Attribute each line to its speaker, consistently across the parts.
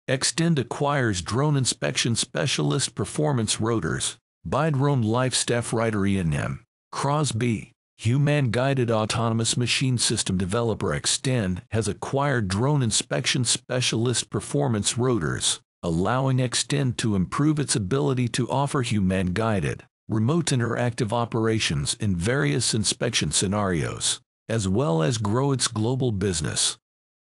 Speaker 1: XTEND acquires drone inspection specialist Performance Rotors by DroneLife staff writer Miriam. Crosby, human-guided autonomous machine system developer XTEND has acquired drone inspection specialist Performance Rotors, allowing XTEND to improve its ability to offer human-guided, remote interactive operations in various inspection scenarios, as well as grow its global business.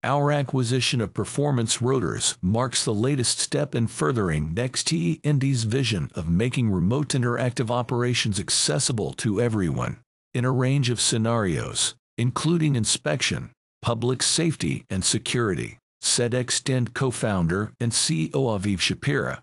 Speaker 1: Our acquisition of Performance Rotors marks the latest step in furthering XTEND's vision of making remote interactive operations accessible to everyone, in a range of scenarios, including inspection, public safety and security, said XTEND co-founder and CEO Aviv Shapira.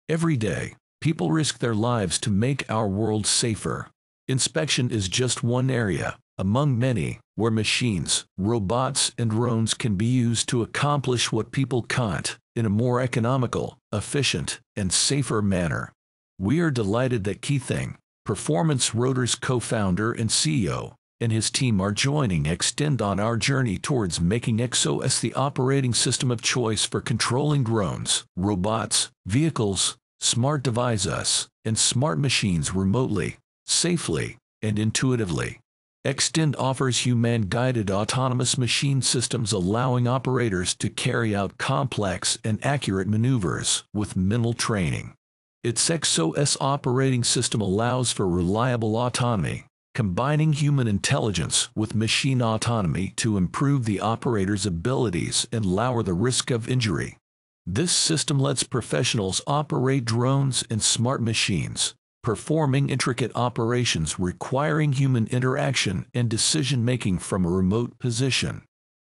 Speaker 1: Every day, people risk their lives to make our world safer. Inspection is just one area, among many, where machines, robots, and drones can be used to accomplish what people can't, in a more economical, efficient, and safer manner. We are delighted that XTEND, Performance Rotors co-founder and CEO, and his team are joining XTEND on our journey towards making XOS the operating system of choice for controlling drones, robots, vehicles, smart devices, and smart machines remotely, safely, and intuitively. XTEND offers human-guided autonomous machine systems allowing operators to carry out complex and accurate maneuvers with minimal training. Its XOS operating system allows for reliable autonomy, combining human intelligence with machine autonomy to improve the operator's abilities and lower the risk of injury. This system lets professionals operate drones and smart machines, performing intricate operations requiring human interaction and decision-making from a remote position.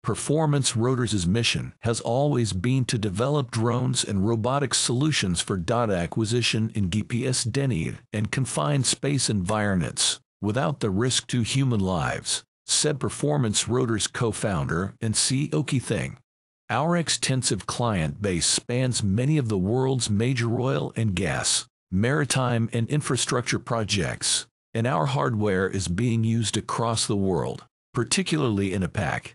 Speaker 1: Performance Rotors' mission has always been to develop drones and robotics solutions for data acquisition in GPS-dense and confined space environments, without the risk to human lives, said Performance Rotors co-founder and CEO XTEND. Our extensive client base spans many of the world's major oil and gas, maritime and infrastructure projects, and our hardware is being used across the world, particularly in APAC.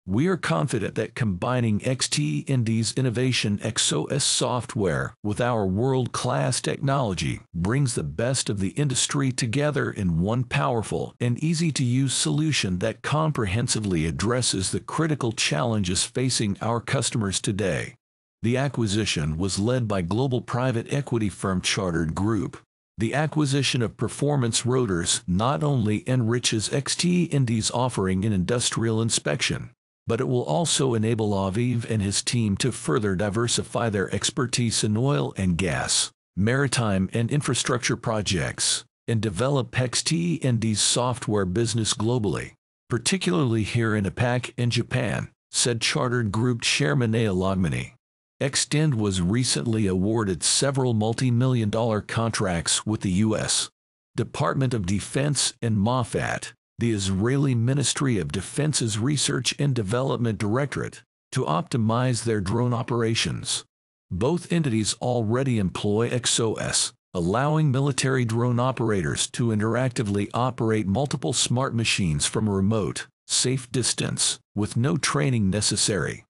Speaker 1: We are confident that combining XTEND's innovation XOS software with our world-class technology brings the best of the industry together in one powerful and easy-to-use solution that comprehensively addresses the critical challenges facing our customers today. The acquisition was led by global private equity firm Chartered Group. The acquisition of Performance Rotors not only enriches XTEND's offering in industrial inspection, but it will also enable Aviv and his team to further diversify their expertise in oil and gas, maritime and infrastructure projects, and develop XTEND's software business globally, particularly here in APAC and Japan, said Chartered Group Chairman Logmany. XTEND was recently awarded several multi-million-dollar contracts with the U.S. Department of Defense and Mossad, the Israeli Ministry of Defense's Research and Development Directorate, to optimize their drone operations. Both entities already employ XOS, allowing military drone operators to interactively operate multiple smart machines from a remote, safe distance, with no training necessary.